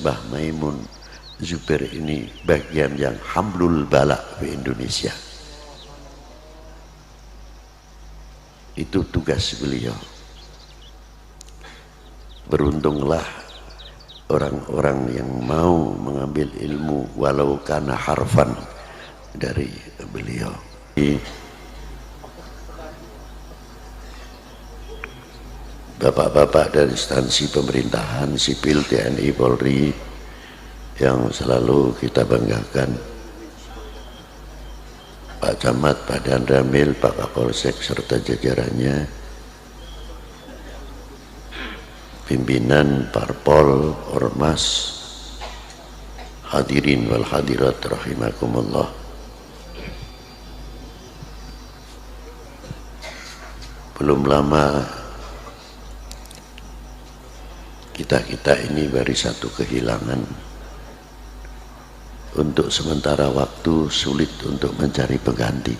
Mbah Maimun Zubair ini bagian yang hamlul bala di Indonesia. Itu tugas beliau. Beruntunglah orang-orang yang mau mengambil ilmu walau kana harfan dari beliau. Bapak-bapak dari instansi pemerintahan sipil TNI Polri yang selalu kita banggakan, Pak Camat, Pak Danramil, Pak Kapolsek serta jajarannya, pimpinan Parpol, Ormas, hadirin wal hadirat rahimakumullah. Belum lama kita ini baru satu kehilangan. Untuk sementara waktu sulit untuk mencari pengganti.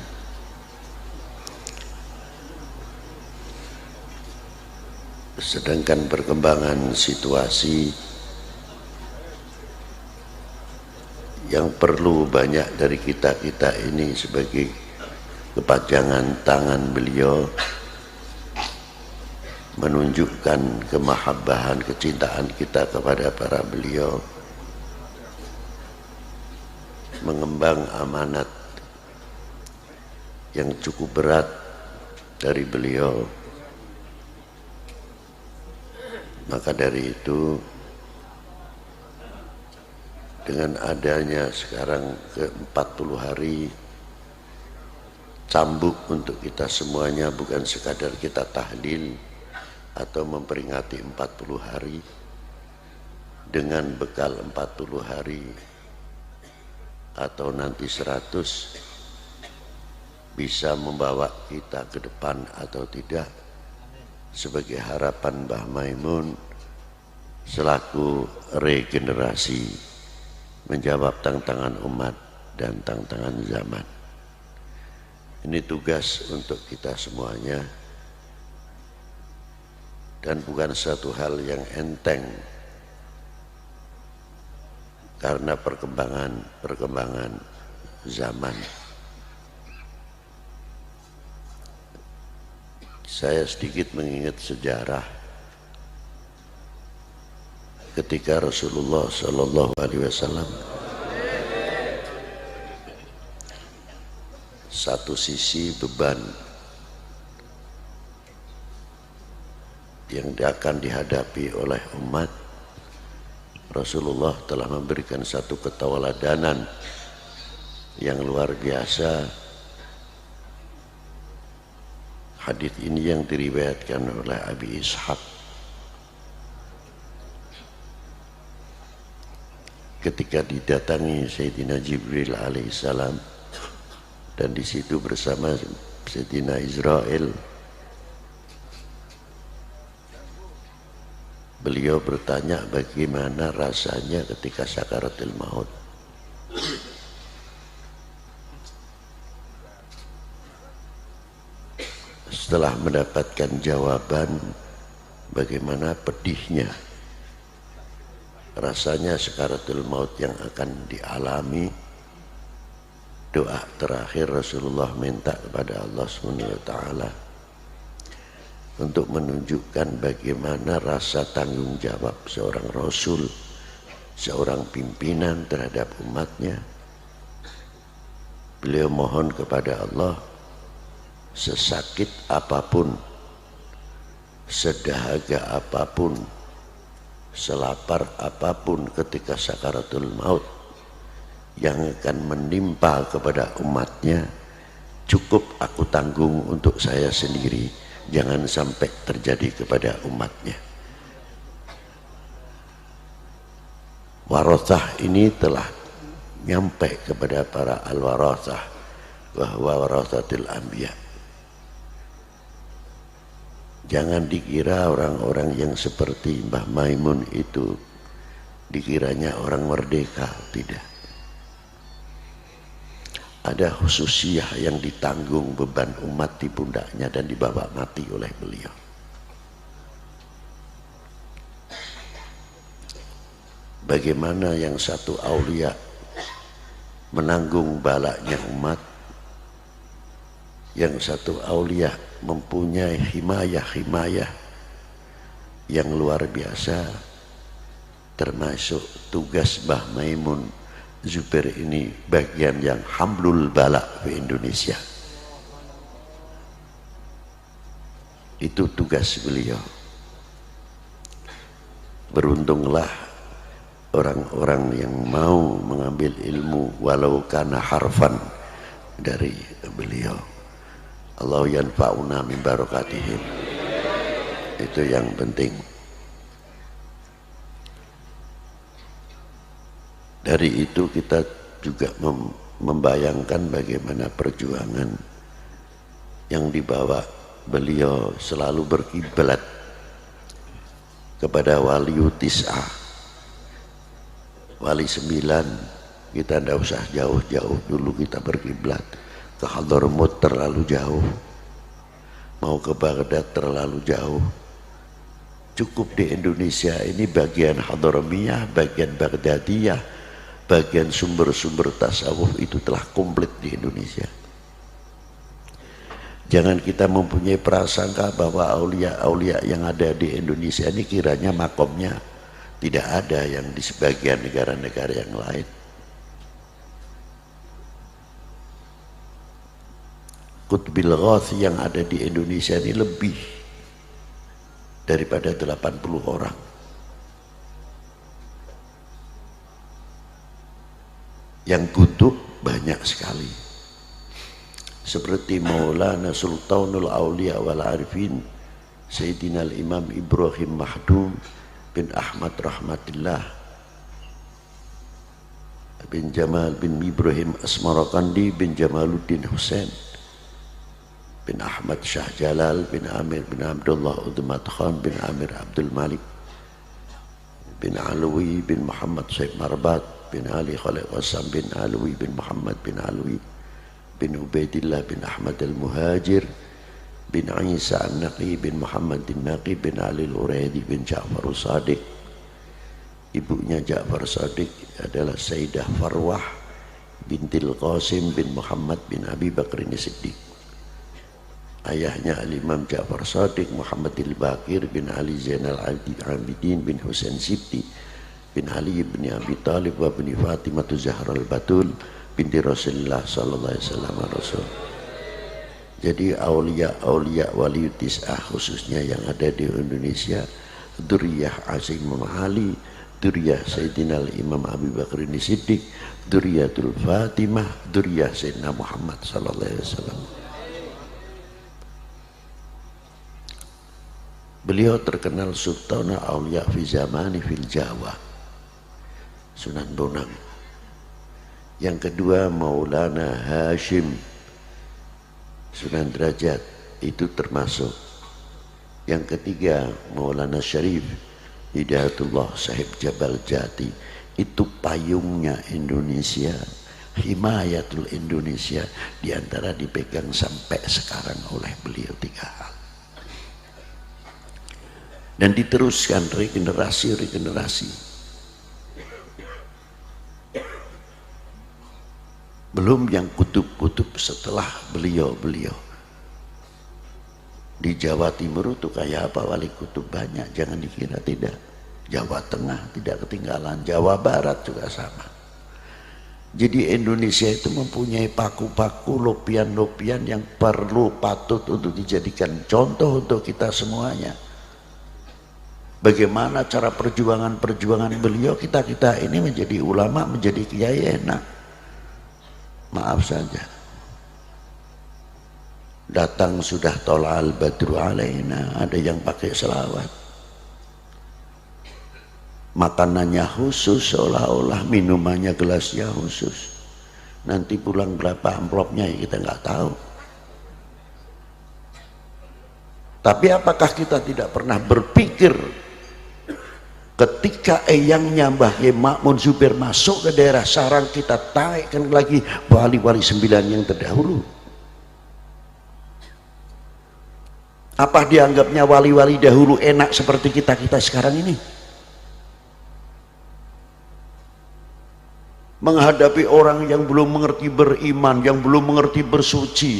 Sedangkan perkembangan situasi yang perlu banyak dari kita ini sebagai kepanjangan tangan beliau menunjukkan kemahabbahan, kecintaan kita kepada para beliau, mengemban amanat yang cukup berat dari beliau. Maka dari itu, dengan adanya sekarang ke-40 hari cambuk untuk kita semuanya, bukan sekadar kita tahlil atau memperingati 40 hari, dengan bekal 40 hari atau nanti 100 bisa membawa kita ke depan atau tidak, sebagai harapan Mbah Maimun selaku regenerasi menjawab tantangan umat dan tantangan zaman. Ini tugas untuk kita semuanya dan bukan satu hal yang enteng, karena perkembangan zaman. Saya sedikit mengingat sejarah ketika Rasulullah Shallallahu Alaihi Wasallam satu sisi beban yang akan dihadapi oleh umat, Rasulullah telah memberikan satu ketauladanan yang luar biasa. Hadis ini yang diriwayatkan oleh Abi Ishaq. Ketika didatangi Sayyidina Jibril alaihissalam dan di situ bersama Sayyidina Israel, beliau bertanya bagaimana rasanya ketika sakaratul maut. Setelah mendapatkan jawaban bagaimana pedihnya rasanya sakaratul maut yang akan dialami, doa terakhir Rasulullah minta kepada Allah SWT untuk menunjukkan bagaimana rasa tanggung jawab seorang Rasul, seorang pimpinan terhadap umatnya. Beliau mohon kepada Allah, sesakit apapun, sedahaga apapun, selapar apapun ketika sakaratul maut yang akan menimpa kepada umatnya, cukup aku tanggung untuk saya sendiri, jangan sampai terjadi kepada umatnya. Warathah ini telah nyampe kepada para al-warathah, bahwa warathatil anbiya. Jangan dikira orang-orang yang seperti Mbah Maimun itu dikiranya orang merdeka, tidak. Ada khususiyah yang ditanggung beban umat di pundaknya dan dibawa mati oleh beliau. bagaimana yang satu aulia menanggung balaknya umat, yang satu aulia mempunyai himayah yang luar biasa, termasuk tugas Mbah Maimun Zubair ini bagian yang hamlul balak di Indonesia. Itu tugas beliau. Beruntunglah orang-orang yang mau mengambil ilmu walau kana harfan dari beliau. Allah yanfa'una min barakatihim. Itu yang penting. Dari itu kita juga membayangkan bagaimana perjuangan yang dibawa beliau selalu berkiblat kepada wali tis'ah, wali 9. Kita tidak usah jauh-jauh dulu, kita berkiblat ke Hadramaut terlalu jauh, mau ke Baghdad terlalu jauh. Cukup di Indonesia ini bagian Hadramiyah, bagian Baghdadiyah, bagian sumber-sumber tasawuf itu telah komplit di Indonesia. Jangan kita mempunyai prasangka bahwa aulia-aulia yang ada di Indonesia ini kiranya makomnya tidak ada yang di sebagian negara-negara yang lain. Qutbil Ghath yang ada di Indonesia ini lebih daripada 80 orang. Yang kutub banyak sekali. Seperti Maulana Sultanul Aulia wal Arifin Sayyidina Imam Ibrahim Mahdum bin Ahmad Rahmatillah bin Jamal bin Ibrahim Asmarakandi bin Jamaluddin Hussein bin Ahmad Shah Jalal bin Amir bin Abdullah Udmat Khan bin Amir Abdul Malik bin Alwi bin Muhammad Said Marbat bin Ali Khalid Qassam bin Alwi bin Muhammad bin Alwi bin Ubaidillah bin Ahmad al-Muhajir bin Isa an-Naqi bin Muhammad al-Naqi bin Ali al-Uraidi bin Ja'far al-Sadiq. Ibunya Ja'far Sadiq adalah Sayyidah Farwah bintil Qasim bin Muhammad bin Abi Bakr Siddiq. Ayahnya Al-Imam Ja'far Sadiq Muhammad al-Baqir bin Ali Zainal Abidin bin Husain Sibti bin Ali bin Abi Talib wa bin Fatimah Zahra al-Batul binti Rasulullah sallallahu alaihi wasallam Rasul. Jadi aulia-aulia wali tis'ah khususnya yang ada di Indonesia, dzurriyyah Imam Ali, dzurriyyah Sayyidina Imam Abu Bakar Siddiq, dzurriyyatul Fatimah, dzurriyyah Sayyidina Muhammad sallallahu alaihi wasallam. Beliau terkenal Sultanul Aulia fi zamani fil Jawa, Sunan Bonang. Yang kedua Maulana Hashim Sunan Derajat, itu termasuk. Yang ketiga Maulana Syarif Hidayatullah Sahib Jabal Jati, itu payungnya Indonesia, himayatul Indonesia, diantara dipegang sampai sekarang oleh beliau 3 hal. Dan diteruskan regenerasi. Belum yang kutub-kutub setelah beliau. Di Jawa Timur itu kayak apa wali kutub banyak, jangan dikira tidak. Jawa Tengah tidak ketinggalan, Jawa Barat juga sama. Jadi Indonesia itu mempunyai paku-paku, lopian-lopian yang patut untuk dijadikan contoh untuk kita semuanya. Bagaimana cara perjuangan beliau, kita ini menjadi ulama, menjadi kiai enak. Maaf saja, datang sudah tola'al badru alaina, ada yang pakai selawat, makanannya khusus, seolah-olah minumannya gelasnya khusus. Nanti pulang berapa amplopnya ya kita nggak tahu. Tapi apakah kita tidak pernah berpikir ketika eyangnya Mbah Kiai Ma'mun Zubair masuk ke daerah sarang, kita taikkan lagi wali-wali 9 yang terdahulu. Apa dianggapnya wali-wali dahulu enak seperti kita sekarang ini? menghadapi orang yang belum mengerti beriman, yang belum mengerti bersuci.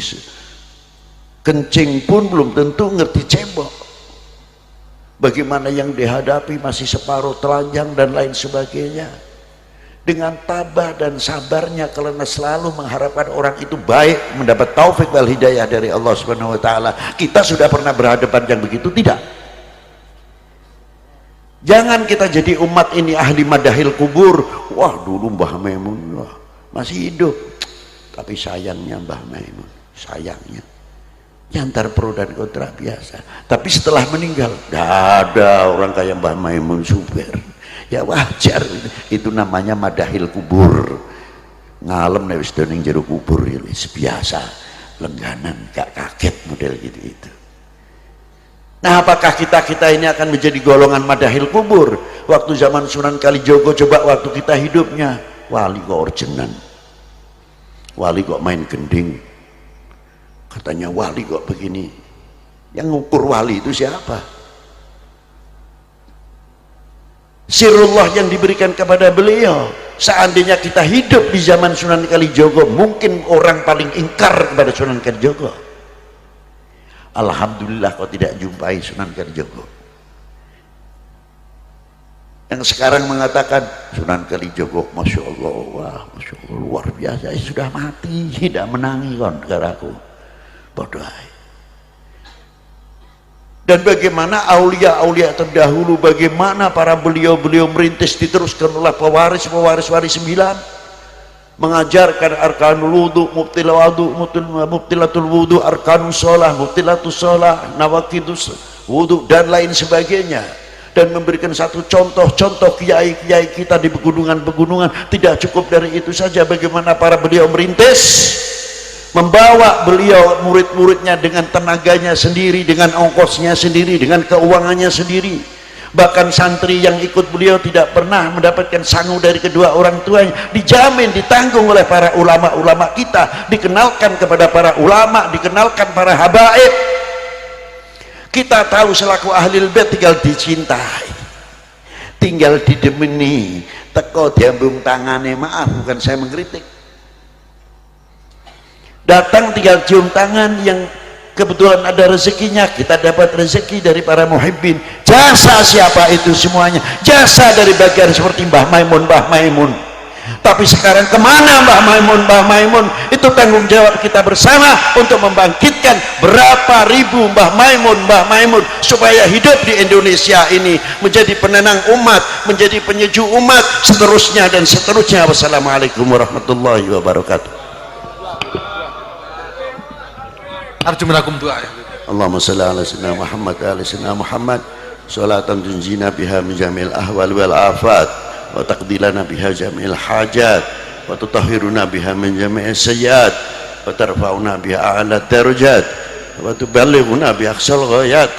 Kencing pun belum tentu ngerti cebok. Bagaimana yang dihadapi masih separuh telanjang dan lain sebagainya. Dengan tabah dan sabarnya karena selalu mengharapkan orang itu baik, mendapat taufik wal hidayah dari Allah Subhanahu wa taala. Kita sudah pernah berhadapan yang begitu? Tidak. Jangan kita jadi umat ini ahli madahil kubur. Wah, dulu Mbah Maimun wah, masih hidup, tapi sayangnya Mbah Maimun, sayangnya nyantar pro dan kontra biasa. Tapi setelah meninggal, tidak ada orang kayak Mbah Maimun Zubair. Ya wajar, itu namanya madahil kubur. Ngalem nek wis ning jero kubur ya biasa, lengganan, gak kaget model gitu itu. Nah, apakah kita ini akan menjadi golongan madahil kubur? Waktu zaman Sunan Kalijogo, coba waktu kita hidupnya, wali kok orjenan, wali kok main gending, katanya wali kok begini. Yang ngukur wali itu siapa? Sirullah yang diberikan kepada beliau. Seandainya kita hidup di zaman Sunan Kalijogo, mungkin orang paling ingkar kepada Sunan Kalijogo. Alhamdulillah kau tidak jumpai Sunan Kalijogo. Yang sekarang mengatakan Sunan Kalijogo, Masya Allah, wah, Masya Allah, luar biasa, sudah mati, tidak menangi kon negaraku. Bodoh. Dan bagaimana aulia-aulia terdahulu, bagaimana para beliau-beliau merintis, diteruskan oleh pewaris wali 9, mengajarkan arkanul wudu, mubtilatul wudu, arkanus sholah, mubtilatus sholah, nawakidus wudu dan lain sebagainya, dan memberikan satu contoh-contoh kiai-kiai kita di pegunungan-pegunungan. Tidak cukup dari itu saja, bagaimana para beliau merintis, membawa beliau murid-muridnya dengan tenaganya sendiri, dengan ongkosnya sendiri, dengan keuangannya sendiri. Bahkan santri yang ikut beliau tidak pernah mendapatkan sangu dari kedua orang tuanya, dijamin, ditanggung oleh para ulama-ulama kita, dikenalkan kepada para ulama, dikenalkan para habaib. Kita tahu selaku ahlul bait tinggal dicintai, tinggal didemeni, teko diambung tangane, maaf bukan saya mengkritik, datang tinggal cium tangan. Yang kebetulan ada rezekinya, kita dapat rezeki dari para muhibbin. Jasa siapa itu semuanya? Jasa dari bagian seperti Mbah Maimun, Mbah Maimun. Tapi sekarang kemana Mbah Maimun, Mbah Maimun? Itu tanggung jawab kita bersama untuk membangkitkan berapa ribu Mbah Maimun, Mbah Maimun, supaya hidup di Indonesia ini menjadi penenang umat, menjadi penyejuk umat, seterusnya dan seterusnya. Wassalamualaikum warahmatullahi wabarakatuh. Arjumanakum doa. Allahumma salli ala sayyidina Muhammad wa ala sayyidina Muhammad salatan tunjina biha min jamil ahwal wal afat wa taqdilana biha jamil hajat wa tutahhiruna biha min jamil sayyiat wa tarfa'una biha a'la darajat wa tuballighuna bi aqsal ghayat